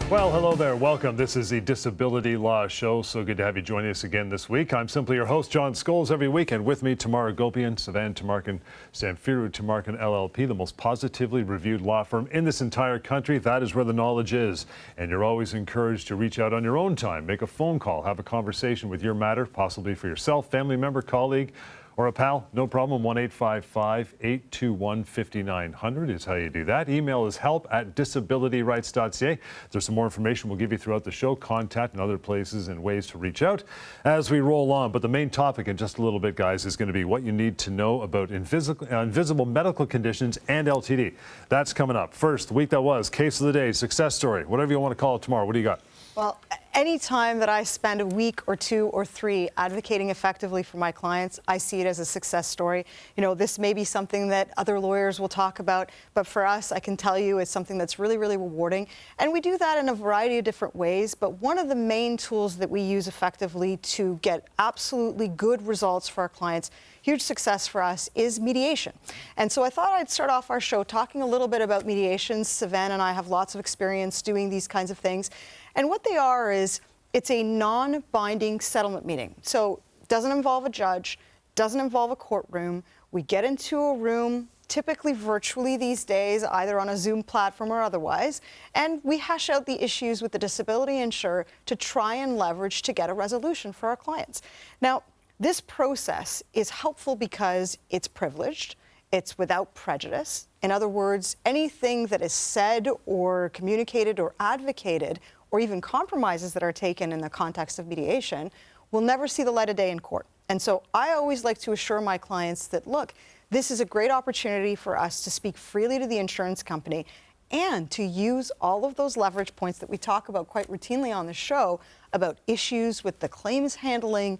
Well, hello there. Welcome. This is the Disability Law Show. So good to have you joining us again this week. I'm simply your host, John Scholes, every week. And with me, Tamar Agopian, Sivan Tumarkin, Samfiru Tumarkin, LLP, the most positively reviewed law firm in this entire country. That is where the knowledge is. And you're always encouraged to reach out on your own time, make a phone call, have a conversation with your matter, possibly for yourself, family member, colleague, or a pal. No problem. 1-855-821-5900 is how you do that. Email is help@disabilityrights.ca. There's some more information we'll give you throughout the show, contact and other places and ways to reach out as we roll on. But the main topic in just a little bit, guys, is going to be what you need to know about invisible medical conditions and LTD. That's coming up. First, the week that was, case of the day, success story, whatever you want to call it tomorrow. What do you got? Well, any time that I spend a week or two or three advocating effectively for my clients, I see it as a success story. You know, this may be something that other lawyers will talk about, but for us, I can tell you it's something that's really, really rewarding. And we do that in a variety of different ways, but one of the main tools that we use effectively to get absolutely good results for our clients, huge success for us, is mediation. And so I thought I'd start off our show talking a little bit about mediations. Sivan and I have lots of experience doing these kinds of things. And what they are is, it's a non-binding settlement meeting. So it doesn't involve a judge, doesn't involve a courtroom. We get into a room, typically virtually these days, either on a Zoom platform or otherwise, and we hash out the issues with the disability insurer to try and leverage to get a resolution for our clients. Now, this process is helpful because it's privileged, it's without prejudice. In other words, anything that is said or communicated or advocated, or even compromises that are taken in the context of mediation, will never see the light of day in court. And so I always like to assure my clients that, look, this is a great opportunity for us to speak freely to the insurance company and to use all of those leverage points that we talk about quite routinely on the show about issues with the claims handling,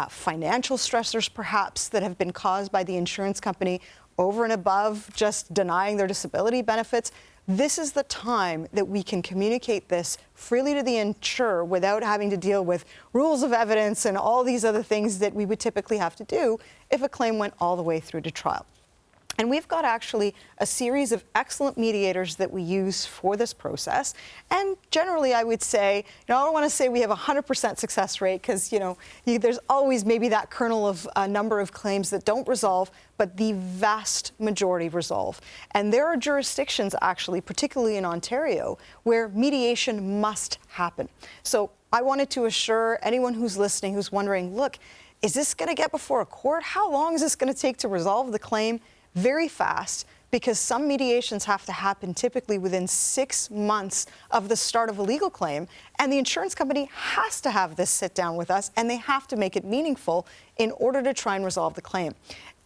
financial stressors perhaps that have been caused by the insurance company over and above just denying their disability benefits. This is the time that we can communicate this freely to the insurer without having to deal with rules of evidence and all these other things that we would typically have to do if a claim went all the way through to trial. And we've got actually a series of excellent mediators that we use for this process. And generally, I would say, I don't want to say we have a 100% success rate because, there's always maybe that kernel of a number of claims that don't resolve, but the vast majority resolve. And there are jurisdictions actually, particularly in Ontario, where mediation must happen. So I wanted to assure anyone who's listening, who's wondering, look, is this going to get before a court? How long is this going to take to resolve the claim? Very fast, because some mediations have to happen typically within 6 months of the start of a legal claim, and the insurance company has to have this sit down with us, and they have to make it meaningful in order to try and resolve the claim.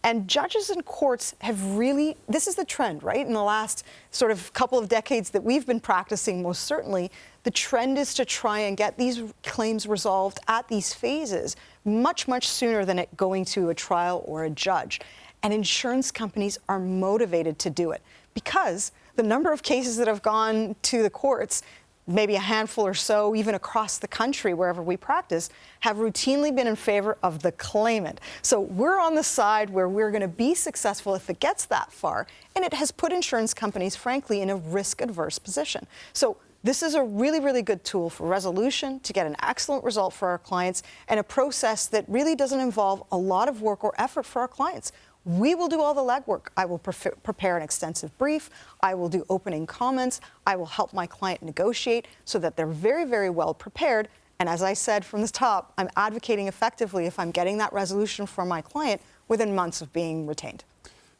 And judges and courts have really, this is the trend, right? In the last sort of couple of decades that we've been practicing, most certainly, the trend is to try and get these claims resolved at these phases much, much sooner than it going to a trial or a judge. And insurance companies are motivated to do it because the number of cases that have gone to the courts, maybe a handful or so, even across the country, wherever we practice, have routinely been in favor of the claimant. So we're on the side where we're going to be successful if it gets that far, and it has put insurance companies, frankly, in a risk-adverse position. So this is a really, really good tool for resolution, to get an excellent result for our clients, and a process that really doesn't involve a lot of work or effort for our clients. We will do all the legwork. I will prepare an extensive brief. I will do opening comments. I will help my client negotiate so that they're very, very well prepared. And as I said from the top, I'm advocating effectively if I'm getting that resolution from my client within months of being retained.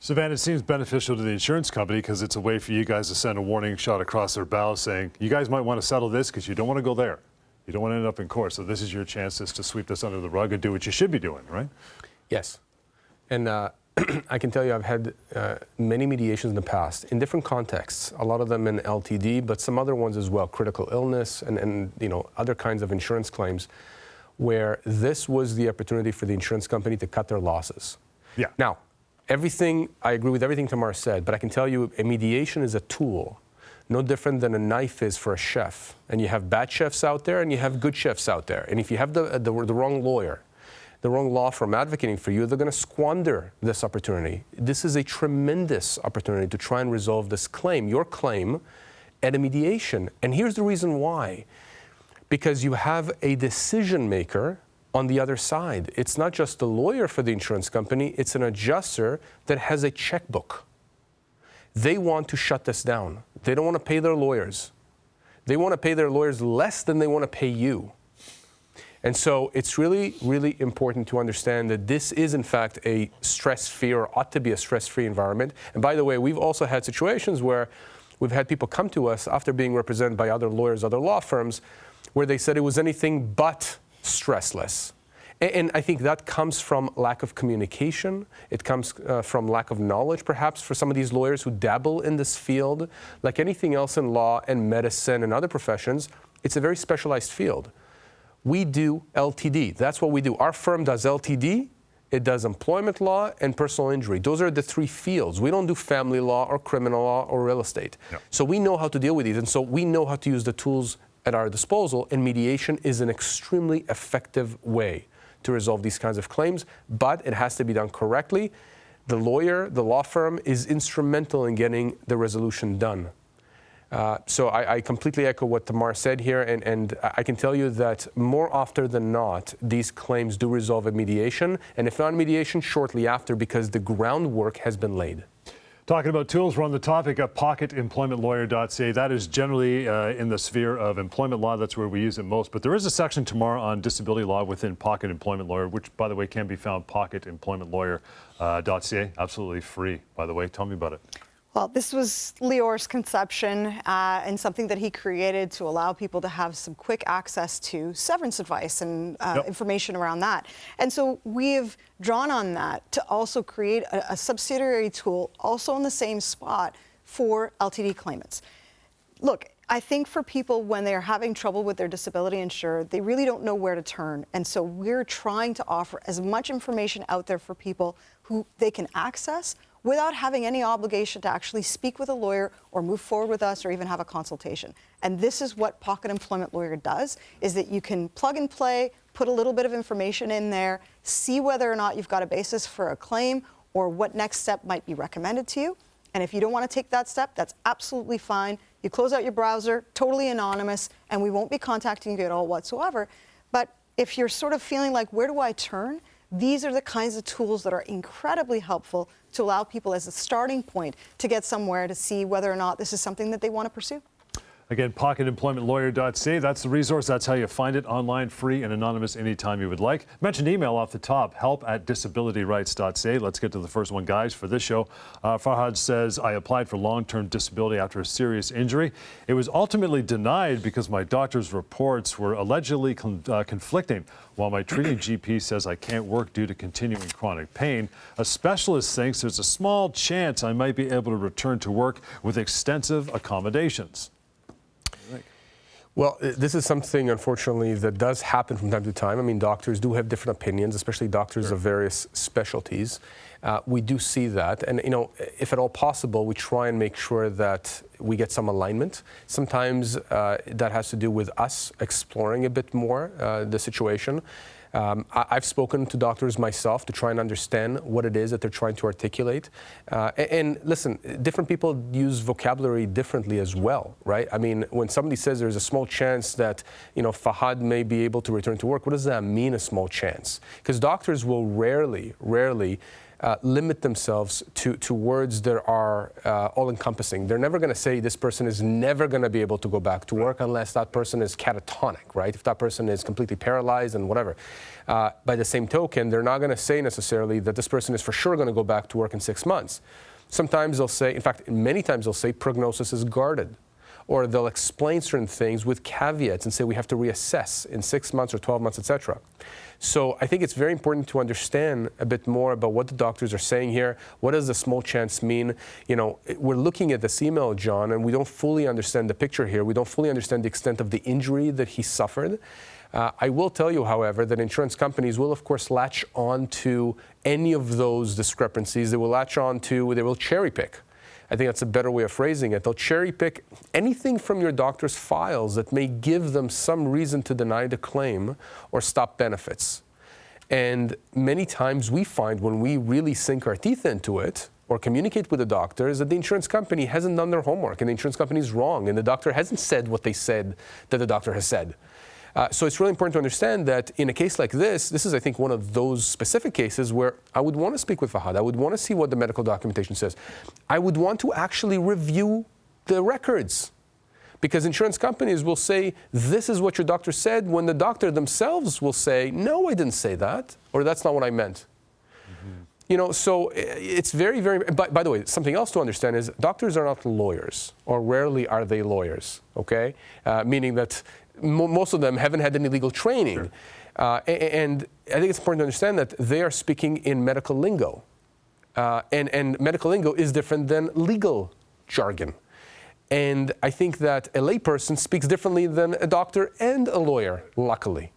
Sivan, it seems beneficial to the insurance company because it's a way for you guys to send a warning shot across their bow saying, you guys might want to settle this because you don't want to go there. You don't want to end up in court. So this is your chance to sweep this under the rug and do what you should be doing, right? Yes. And I can tell you I've had many mediations in the past in different contexts, a lot of them in LTD, but some other ones as well, critical illness and other kinds of insurance claims, where this was the opportunity for the insurance company to cut their losses. Yeah. Now, I agree with everything Tamar said, but I can tell you a mediation is a tool, no different than a knife is for a chef. And you have bad chefs out there and you have good chefs out there. And if you have the wrong lawyer, the wrong law firm advocating for you, they're going to squander this opportunity. This is a tremendous opportunity to try and resolve this claim, your claim, at a mediation. And here's the reason why. Because you have a decision maker on the other side. It's not just the lawyer for the insurance company, it's an adjuster that has a checkbook. They want to shut this down. They don't want to pay their lawyers. They want to pay their lawyers less than they want to pay you. And so it's really, really important to understand that this is, in fact, a stress-free or ought to be a stress-free environment. And by the way, we've also had situations where we've had people come to us after being represented by other lawyers, other law firms, where they said it was anything but stressless. And I think that comes from lack of communication. It comes from lack of knowledge, perhaps, for some of these lawyers who dabble in this field. Like anything else in law and medicine and other professions, it's a very specialized field. We do LTD. That's what we do. Our firm does LTD. It does employment law and personal injury. Those are the three fields. We don't do family law or criminal law or real estate. Yep. So we know how to deal with these. And so we know how to use the tools at our disposal. And mediation is an extremely effective way to resolve these kinds of claims. But it has to be done correctly. The lawyer, the law firm, is instrumental in getting the resolution done. So I completely echo what Tamar said here, and I can tell you that more often than not, these claims do resolve at mediation, and if not mediation, shortly after, because the groundwork has been laid. Talking about tools, we're on the topic of pocketemploymentlawyer.ca. That is generally in the sphere of employment law. That's where we use it most. But there is a section tomorrow on disability law within Pocket Employment Lawyer, which, by the way, can be found pocketemploymentlawyer.ca. Absolutely free, by the way. Tell me about it. Well, this was Lior's conception and something that he created to allow people to have some quick access to severance advice and information around that. And so we have drawn on that to also create a subsidiary tool also in the same spot for LTD claimants. Look, I think for people when they're having trouble with their disability insured, they really don't know where to turn. And so we're trying to offer as much information out there for people who they can access without having any obligation to actually speak with a lawyer or move forward with us or even have a consultation. And this is what Pocket Employment Lawyer does, is that you can plug and play, put a little bit of information in there, see whether or not you've got a basis for a claim or what next step might be recommended to you. And if you don't want to take that step, that's absolutely fine. You close out your browser, totally anonymous, and we won't be contacting you at all whatsoever. But if you're sort of feeling like, where do I turn? These are the kinds of tools that are incredibly helpful to allow people as a starting point to get somewhere to see whether or not this is something that they want to pursue. Again, pocketemploymentlawyer.ca. That's the resource. That's how you find it online, free and anonymous anytime you would like. Mention email off the top, help@disabilityrights.ca. Let's get to the first one, guys, for this show. Farhad says, I applied for long-term disability after a serious injury. It was ultimately denied because my doctor's reports were allegedly conflicting. While my treating GP says I can't work due to continuing chronic pain, a specialist thinks there's a small chance I might be able to return to work with extensive accommodations. Well, this is something, unfortunately, that does happen from time to time. I mean, doctors do have different opinions, especially doctors of various specialties. We do see that. And, you know, if at all possible, we try and make sure that we get some alignment. Sometimes that has to do with us exploring a bit more the situation. I've spoken to doctors myself to try and understand what it is that they're trying to articulate. And listen, different people use vocabulary differently as well, right? I mean, when somebody says there's a small chance that, you know, Fahad may be able to return to work, what does that mean, a small chance? Because doctors will rarely limit themselves to words that are all-encompassing. They're never going to say this person is never going to be able to go back to work unless that person is catatonic, right? If that person is completely paralyzed and whatever. By the same token, they're not going to say necessarily that this person is for sure going to go back to work in 6 months. Sometimes they'll say, in fact, many times they'll say prognosis is guarded. Or they'll explain certain things with caveats and say we have to reassess in 6 months or 12 months, etc. So I think it's very important to understand a bit more about what the doctors are saying here. What does the small chance mean? You know, we're looking at this email, John, and we don't fully understand the picture here. We don't fully understand the extent of the injury that he suffered. I will tell you, however, that insurance companies will, of course, latch on to any of those discrepancies. They will latch on to, they will cherry pick. I think that's a better way of phrasing it. They'll cherry pick anything from your doctor's files that may give them some reason to deny the claim or stop benefits. And many times we find when we really sink our teeth into it, or communicate with the doctor is that the insurance company hasn't done their homework and the insurance company is wrong and the doctor hasn't said what they said that the doctor has said. So it's really important to understand that in a case like this is, I think, one of those specific cases where I would want to speak with Fahad. I would want to see what the medical documentation says. I would want to actually review the records, because insurance companies will say, this is what your doctor said, when the doctor themselves will say, no, I didn't say that, or that's not what I meant. You know, so it's very, very, by the way, something else to understand is doctors are not lawyers, or rarely are they lawyers, okay? Meaning that most of them haven't had any legal training. Sure. And I think it's important to understand that they are speaking in medical lingo. And medical lingo is different than legal jargon. And I think that a layperson speaks differently than a doctor and a lawyer, luckily.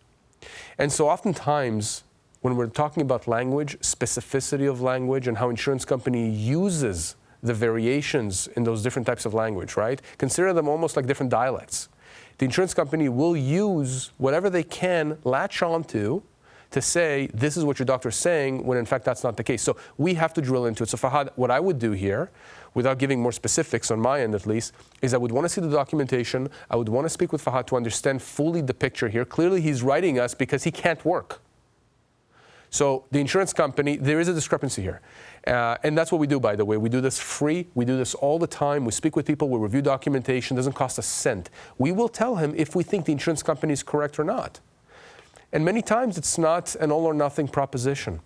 And so oftentimes, when we're talking about language, specificity of language, and how insurance company uses the variations in those different types of language, right? Consider them almost like different dialects. The insurance company will use whatever they can latch onto to say, this is what your doctor is saying, when in fact that's not the case. So we have to drill into it. So Fahad, what I would do here, without giving more specifics on my end at least, is I would want to see the documentation. I would want to speak with Fahad to understand fully the picture here. Clearly he's writing us because he can't work. So the insurance company, there is a discrepancy here. And that's what we do, by the way. We do this free. We do this all the time. We speak with people. We review documentation. It doesn't cost a cent. We will tell him if we think the insurance company is correct or not. And many times it's not an all or nothing proposition.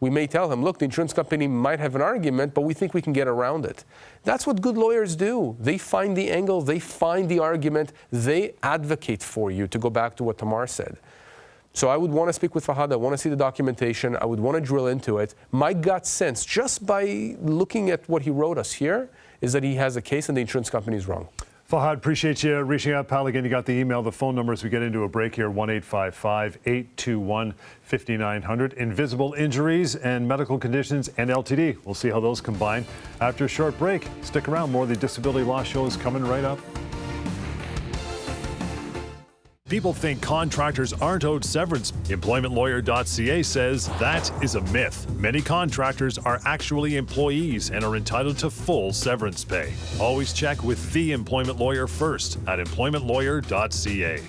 We may tell him, look, the insurance company might have an argument, but we think we can get around it. That's what good lawyers do. They find the angle. They find the argument. They advocate for you, to go back to what Tamar said. So I would want to speak with Fahad. I want to see the documentation. I would want to drill into it. My gut sense, just by looking at what he wrote us here, is that he has a case and the insurance company is wrong. Fahad, appreciate you reaching out, pal. Again, you got the email, the phone number as we get into a break here, 1-855-821-5900. Invisible injuries and medical conditions and LTD. We'll see how those combine after a short break. Stick around. More of the Disability Law Show is coming right up. People think contractors aren't owed severance. EmploymentLawyer.ca says that is a myth. Many contractors are actually employees and are entitled to full severance pay. Always check with the employment lawyer first at EmploymentLawyer.ca.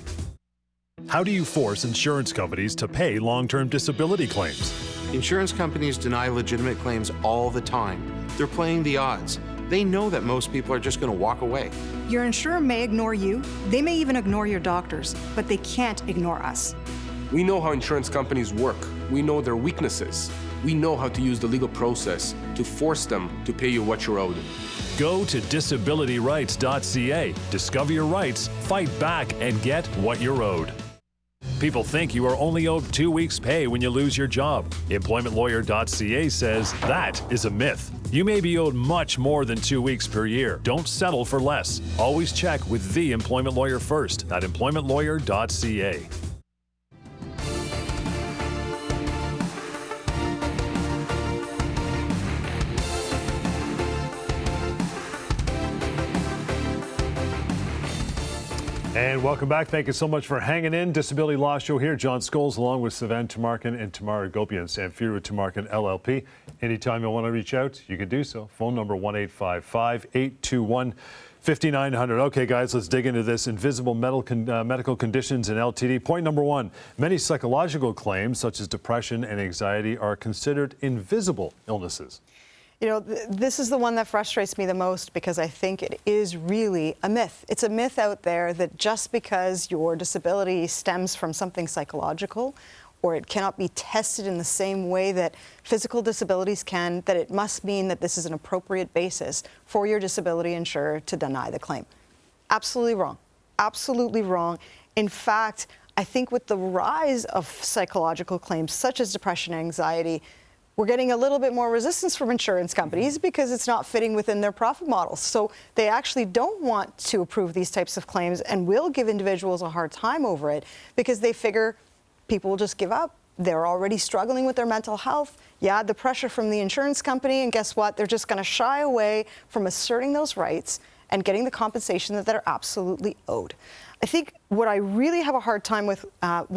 How do you force insurance companies to pay long-term disability claims? Insurance companies deny legitimate claims all the time. They're playing the odds. They know that most people are just going to walk away. Your insurer may ignore you. They may even ignore your doctors, but they can't ignore us. We know how insurance companies work. We know their weaknesses. We know how to use the legal process to force them to pay you what you're owed. Go to disabilityrights.ca. Discover your rights, fight back, and get what you're owed. People think you are only owed 2 weeks' pay when you lose your job. EmploymentLawyer.ca says that is a myth. You may be owed much more than 2 weeks per year. Don't settle for less. Always check with the employment lawyer first at EmploymentLawyer.ca. And welcome back. Thank you so much for hanging in. Disability Law Show here. John Scholes along with Sivan Tumarkin and Tamar Agopian, Samfiru Tumarkin, LLP. Anytime you want to reach out, you can do so. Phone number 1-855-821-5900. Okay, guys, let's dig into this. Invisible medical conditions and LTD. Point number one, many psychological claims such as depression and anxiety are considered invisible illnesses. You know, this is the one that frustrates me the most because I think it is really a myth. It's a myth out there that just because your disability stems from something psychological or it cannot be tested in the same way that physical disabilities can, that it must mean that this is an appropriate basis for your disability insurer to deny the claim. Absolutely wrong. Absolutely wrong. In fact, I think with the rise of psychological claims such as depression and anxiety, we're getting a little bit more resistance from insurance companies because it's not fitting within their profit models. So they actually don't want to approve these types of claims and will give individuals a hard time over it because they figure people will just give up. They're already struggling with their mental health. You add the pressure from the insurance company, and guess what? They're just going to shy away from asserting those rights and getting the compensation that they're absolutely owed. I think what I really have a hard time with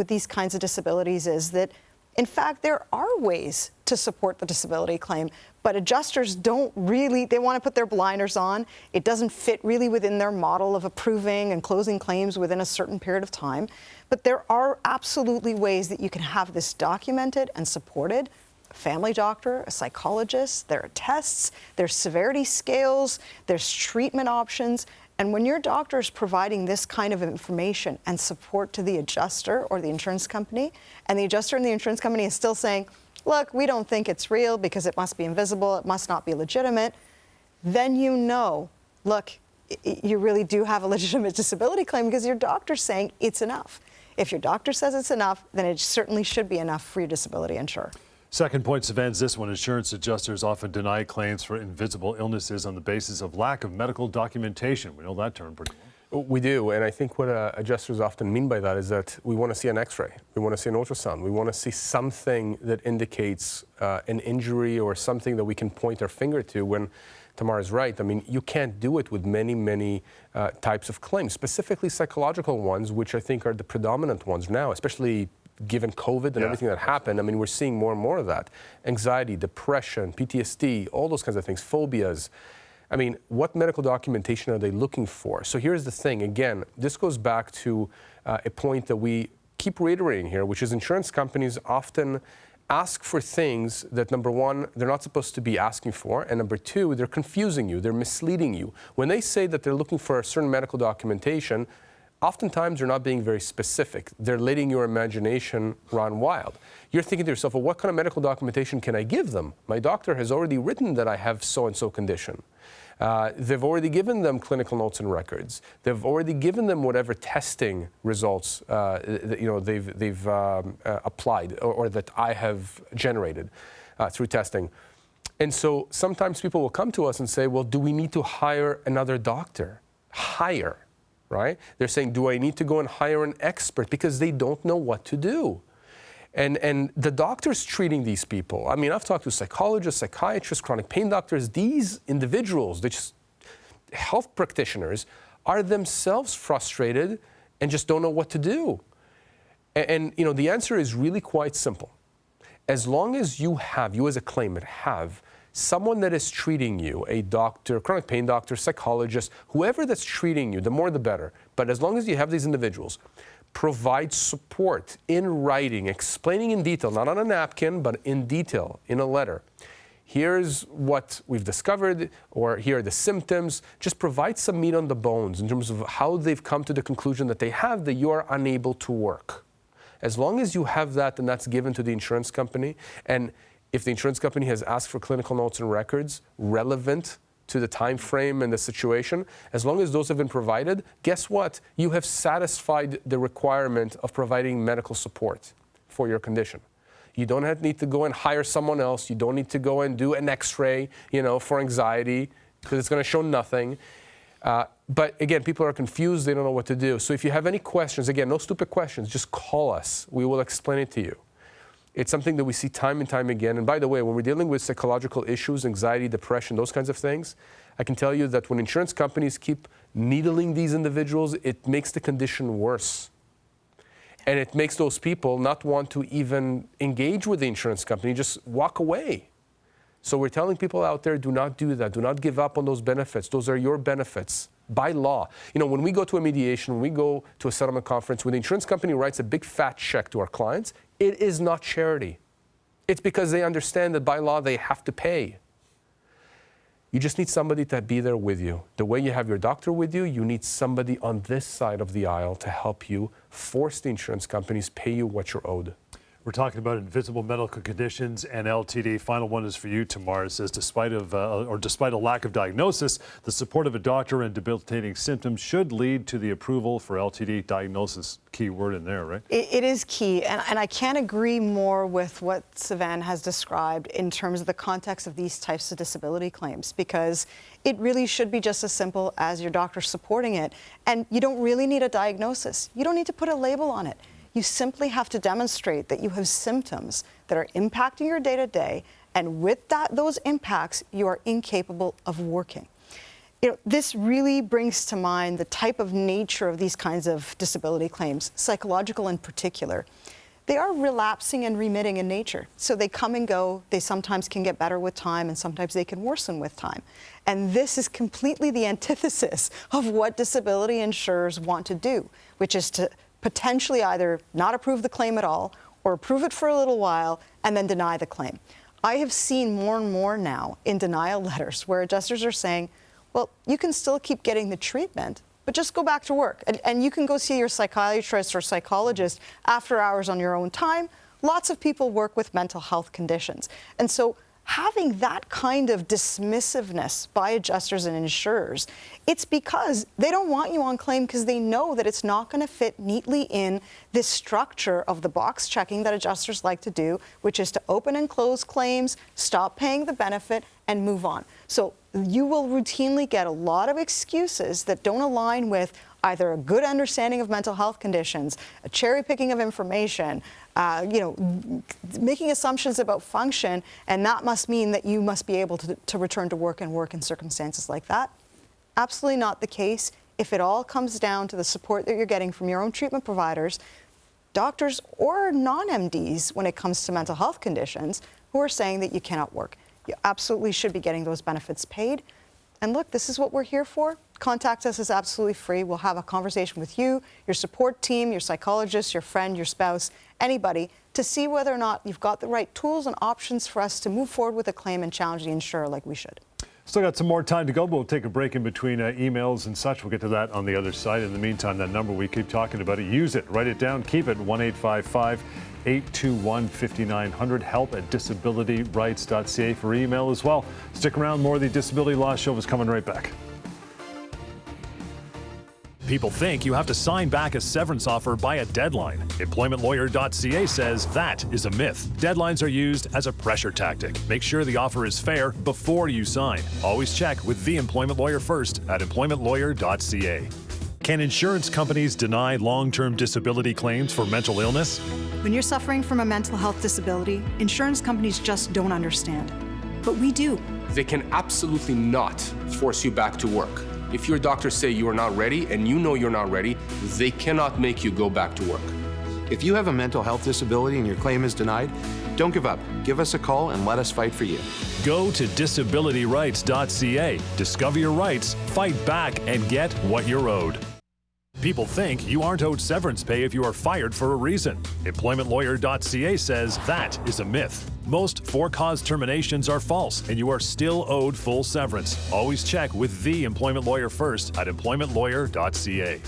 these kinds of disabilities is that In fact, there are ways to support the disability claim, but adjusters don't really, they want to put their blinders on. It doesn't fit really within their model of approving and closing claims within a certain period of time. But there are absolutely ways that you can have this documented and supported. A family doctor, a psychologist, there are tests, there's severity scales, there's treatment options. And when your doctor is providing this kind of information and support to the adjuster or the insurance company, and the adjuster and the insurance company is still saying, look, we don't think it's real because it must be invisible, it must not be legitimate, then you know, look, you really do have a legitimate disability claim because your doctor's saying it's enough. If your doctor says it's enough, then it certainly should be enough for your disability insurer. Second point, Sivan, is this one. Insurance adjusters often deny claims for invisible illnesses on the basis of lack of medical documentation. We know that term pretty well. We do, and I think what adjusters often mean by that is that we want to see an x-ray, we want to see an ultrasound, we want to see something that indicates an injury or something that we can point our finger to when Tamar is right. I mean, you can't do it with many types of claims, specifically psychological ones, which I think are the predominant ones now, especially given COVID and everything that happened. I mean, we're seeing more and more of that. Anxiety, depression, PTSD, all those kinds of things, phobias. I mean, what medical documentation are they looking for? So here's the thing. Again, this goes back to a point that we keep reiterating here, which is insurance companies often ask for things that, number one, they're not supposed to be asking for, and number two, they're confusing you, they're misleading you. When they say that they're looking for a certain medical documentation, oftentimes they're not being very specific. They're letting your imagination run wild. You're thinking to yourself, well, what kind of medical documentation can I give them? My doctor has already written that I have so-and-so condition. They've already given them clinical notes and records. They've already given them whatever testing results they've applied or that I have generated through testing. And so sometimes people will come to us and say, well, do we need to hire another doctor? Hire. Right? They're saying, do I need to go and hire an expert? Because they don't know what to do. And the doctors treating these people, I mean, I've talked to psychologists, psychiatrists, chronic pain doctors. These individuals, health practitioners, are themselves frustrated and just don't know what to do. And you know, the answer is really quite simple. As long as you as a claimant, have someone that is treating you, a doctor, chronic pain doctor, psychologist, whoever that's treating you, the more the better. But as long as you have these individuals, provide support in writing, explaining in detail, not on a napkin, but in detail, in a letter. Here's what we've discovered, or here are the symptoms. Just provide some meat on the bones in terms of how they've come to the conclusion that they have that you are unable to work. As long as you have that, and that's given to the insurance company, and if the insurance company has asked for clinical notes and records relevant to the time frame and the situation, as long as those have been provided, guess what? You have satisfied the requirement of providing medical support for your condition. You don't need to go and hire someone else. You don't need to go and do an x-ray, for anxiety, because it's going to show nothing. But again, people are confused. They don't know what to do. So if you have any questions, again, no stupid questions, just call us. We will explain it to you. It's something that we see time and time again. And by the way, when we're dealing with psychological issues, anxiety, depression, those kinds of things, I can tell you that when insurance companies keep needling these individuals, it makes the condition worse. And it makes those people not want to even engage with the insurance company, just walk away. So we're telling people out there, do not do that. Do not give up on those benefits. Those are your benefits by law. When we go to a mediation, when we go to a settlement conference, when the insurance company writes a big fat check to our clients, it is not charity. It's because they understand that by law they have to pay. You just need somebody to be there with you. The way you have your doctor with you, you need somebody on this side of the aisle to help you force the insurance companies pay you what you're owed. We're talking about invisible medical conditions and LTD. Final one is for you, Tamar. It says, despite a lack of diagnosis, the support of a doctor and debilitating symptoms should lead to the approval for LTD diagnosis. Key word in there, right? It is key, and I can't agree more with what Sivan has described in terms of the context of these types of disability claims, because it really should be just as simple as your doctor supporting it, and you don't really need a diagnosis. You don't need to put a label on it. You simply have to demonstrate that you have symptoms that are impacting your day-to-day, and with those impacts, you are incapable of working. This really brings to mind the type of nature of these kinds of disability claims, psychological in particular. they are relapsing and remitting in nature. So they come and go. They sometimes can get better with time, and sometimes they can worsen with time. And this is completely the antithesis of what disability insurers want to do, which is to potentially either not approve the claim at all or approve it for a little while and then deny the claim. I have seen more and more now in denial letters where adjusters are saying, well, you can still keep getting the treatment, but just go back to work. And you can go see your psychiatrist or psychologist after hours on your own time. Lots of people work with mental health conditions. And so having that kind of dismissiveness by adjusters and insurers, it's because they don't want you on claim because they know that it's not going to fit neatly in this structure of the box checking that adjusters like to do, which is to open and close claims, stop paying the benefit, and move on. So you will routinely get a lot of excuses that don't align with either a good understanding of mental health conditions, a cherry picking of information, making assumptions about function, and that must mean that you must be able to return to work and work in circumstances like that. Absolutely not the case. If it all comes down to the support that you're getting from your own treatment providers, doctors or non-MDs when it comes to mental health conditions who are saying that you cannot work. You absolutely should be getting those benefits paid. And look, this is what we're here for. Contact us is absolutely free. We'll have a conversation with you, your support team, your psychologist, your friend, your spouse, anybody, to see whether or not you've got the right tools and options for us to move forward with a claim and challenge the insurer like we should. Still got some more time to go, but we'll take a break in between emails and such. We'll get to that on the other side. In the meantime, that number, we keep talking about it. Use it. Write it down. Keep it. 1-855-821-5900. help@disabilityrights.ca for email as well. Stick around. More of the Disability Law Show is coming right back. People think you have to sign back a severance offer by a deadline. EmploymentLawyer.ca says that is a myth. Deadlines are used as a pressure tactic. Make sure the offer is fair before you sign. Always check with the employment lawyer first at EmploymentLawyer.ca. Can insurance companies deny long-term disability claims for mental illness? When you're suffering from a mental health disability, insurance companies just don't understand. But we do. They can absolutely not force you back to work. If your doctors say you are not ready and you know you're not ready, they cannot make you go back to work. If you have a mental health disability and your claim is denied, don't give up. Give us a call and let us fight for you. Go to disabilityrights.ca. Discover your rights, fight back, and get what you're owed. People think you aren't owed severance pay if you are fired for a reason. EmploymentLawyer.ca says that is a myth. Most for-cause terminations are false, and you are still owed full severance. Always check with the employment lawyer first at EmploymentLawyer.ca.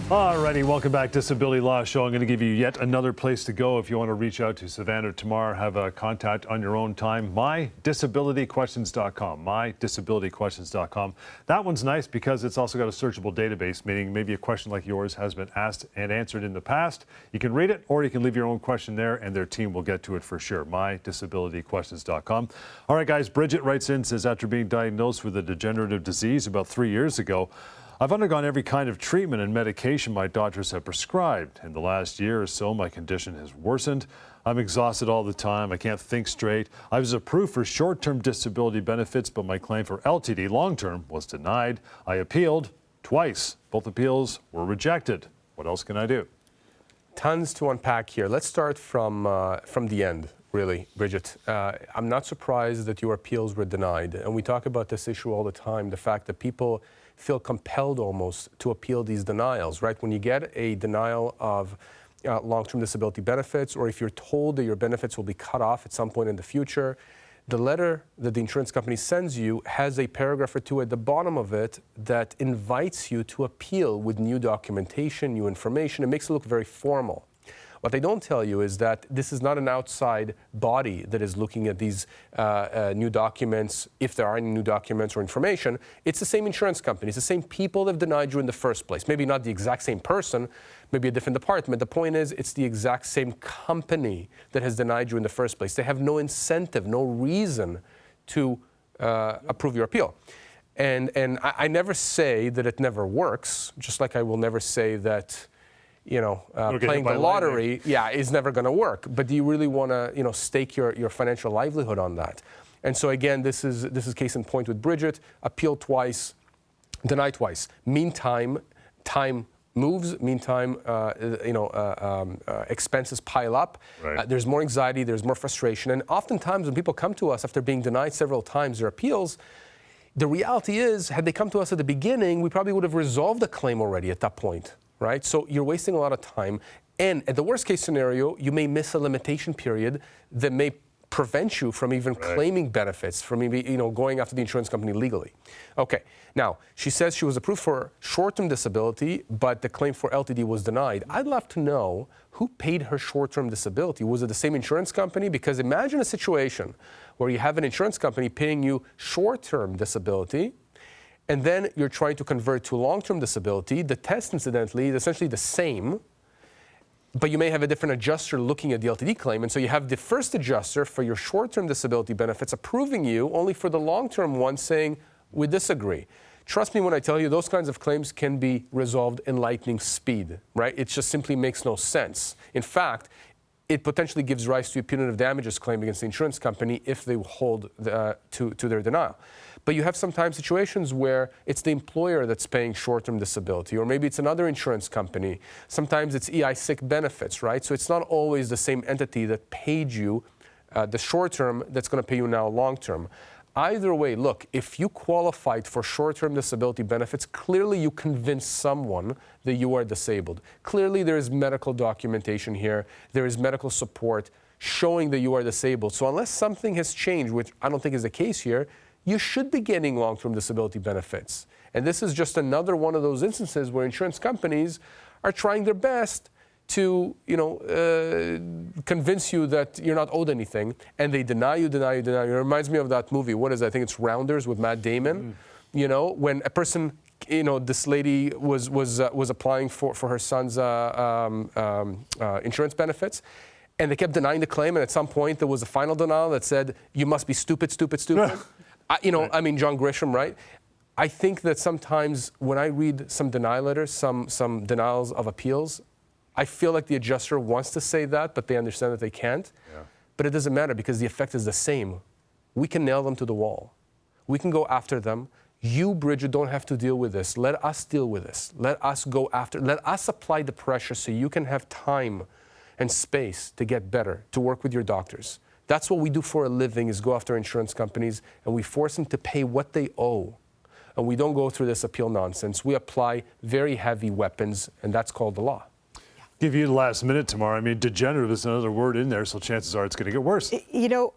Alrighty, welcome back. Disability Law Show. I'm going to give you yet another place to go if you want to reach out to Sivan or Tamar, have a contact on your own time. MyDisabilityQuestions.com. MyDisabilityQuestions.com. That one's nice because it's also got a searchable database, meaning maybe a question like yours has been asked and answered in the past. You can read it, or you can leave your own question there, and their team will get to it for sure. MyDisabilityQuestions.com. All right, guys. Bridget writes in, says, after being diagnosed with a degenerative disease about 3 years ago, I've undergone every kind of treatment and medication my doctors have prescribed. In the last year or so, my condition has worsened. I'm exhausted all the time. I can't think straight. I was approved for short-term disability benefits, but my claim for LTD long-term was denied. I appealed twice. Both appeals were rejected. What else can I do? Tons to unpack here. Let's start from the end, really, Bridget. I'm not surprised that your appeals were denied. And we talk about this issue all the time, the fact that people feel compelled almost to appeal these denials, right? When you get a denial of long-term disability benefits, or if you're told that your benefits will be cut off at some point in the future, the letter that the insurance company sends you has a paragraph or two at the bottom of it that invites you to appeal with new documentation, new information. It makes it look very formal. What they don't tell you is that this is not an outside body that is looking at these new documents, if there are any new documents or information. It's the same insurance company. It's the same people that have denied you in the first place. Maybe not the exact same person, maybe a different department. The point is, it's the exact same company that has denied you in the first place. They have no incentive, no reason to approve your appeal. And I never say that it never works, just like I will never say that playing the lottery, is never going to work. But do you really want to, stake your financial livelihood on that? And so again, this is case in point with Bridget. Appeal twice, denied twice. Meantime, time moves. Meantime, expenses pile up. Right. There's more anxiety. There's more frustration. And oftentimes, when people come to us after being denied several times their appeals, the reality is, had they come to us at the beginning, we probably would have resolved the claim already at that point, right? So you're wasting a lot of time. And at the worst case scenario, you may miss a limitation period that may prevent you from even claiming benefits, from maybe going after the insurance company legally. Okay, now she says she was approved for short-term disability, but the claim for LTD was denied. I'd love to know who paid her short-term disability. Was it the same insurance company? Because imagine a situation where you have an insurance company paying you short-term disability, and then you're trying to convert to long-term disability. The test, incidentally, is essentially the same, but you may have a different adjuster looking at the LTD claim. And so you have the first adjuster for your short-term disability benefits approving you, only for the long-term one saying, we disagree. Trust me when I tell you, those kinds of claims can be resolved in lightning speed, right? It just simply makes no sense. In fact, it potentially gives rise to a punitive damages claim against the insurance company if they hold to their denial. But you have sometimes situations where it's the employer that's paying short-term disability, or maybe it's another insurance company. Sometimes it's EI sick benefits, right? So it's not always the same entity that paid you the short-term that's going to pay you now long-term. Either way, look, if you qualified for short-term disability benefits, clearly you convinced someone that you are disabled. Clearly there is medical documentation here. There is medical support showing that you are disabled. So unless something has changed, which I don't think is the case here, you should be getting long-term disability benefits. And this is just another one of those instances where insurance companies are trying their best to, convince you that you're not owed anything, and they deny you. It reminds me of that movie. What is it? I think it's Rounders with Matt Damon. When a person, this lady was applying for her son's insurance benefits, and they kept denying the claim, and at some point there was a final denial that said, you must be stupid. John Grisham, right? I think that sometimes when I read some denial letters, some denials of appeals, I feel like the adjuster wants to say that, but they understand that they can't. Yeah. But it doesn't matter because the effect is the same. We can nail them to the wall. We can go after them. You, Bridget, don't have to deal with this. Let us deal with this. Let us go after, let us apply the pressure so you can have time and space to get better, to work with your doctors. That's what we do for a living, is go after insurance companies, and we force them to pay what they owe. And we don't go through this appeal nonsense. We apply very heavy weapons, and that's called the law. Give you the last minute, Tamar. I mean, degenerative is another word in there, so chances are it's going to get worse.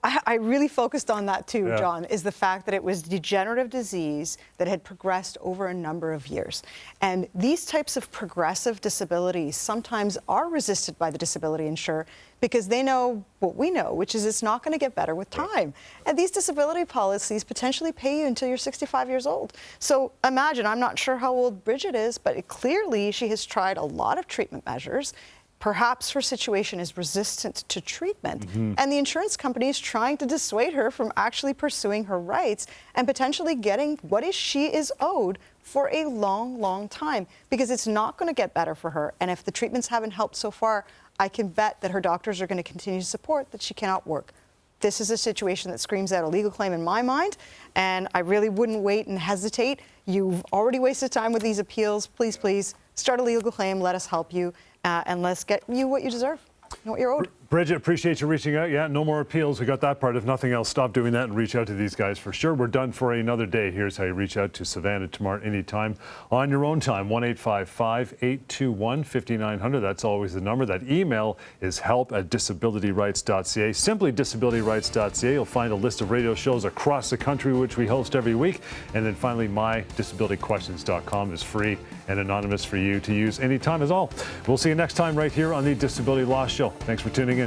I really focused on that too, John, is the fact that it was degenerative disease that had progressed over a number of years. And these types of progressive disabilities sometimes are resisted by the disability insurer because they know what we know, which is it's not going to get better with time. And these disability policies potentially pay you until you're 65 years old. So imagine, I'm not sure how old Bridget is, but clearly she has tried a lot of treatment measures. Perhaps her situation is resistant to treatment, and the insurance company is trying to dissuade her from actually pursuing her rights and potentially getting what she is owed for a long, long time, because it's not going to get better for her. And if the treatments haven't helped so far, I can bet that her doctors are going to continue to support that she cannot work. This is a situation that screams out a legal claim in my mind, and I really wouldn't wait and hesitate. You've already wasted time with these appeals. Please, please start a legal claim. Let us help you, and let's get you what you deserve, what you're owed. Bridget, appreciate you reaching out. Yeah, no more appeals. We got that part. If nothing else, stop doing that and reach out to these guys for sure. We're done for another day. Here's how you reach out to Sivan and Tamar anytime on your own time. 1-855-821-5900. That's always the number. That email is help@disabilityrights.ca. Simply disabilityrights.ca. You'll find a list of radio shows across the country which we host every week. And then finally, mydisabilityquestions.com is free and anonymous for you to use anytime as all. We'll see you next time right here on the Disability Law Show. Thanks for tuning in.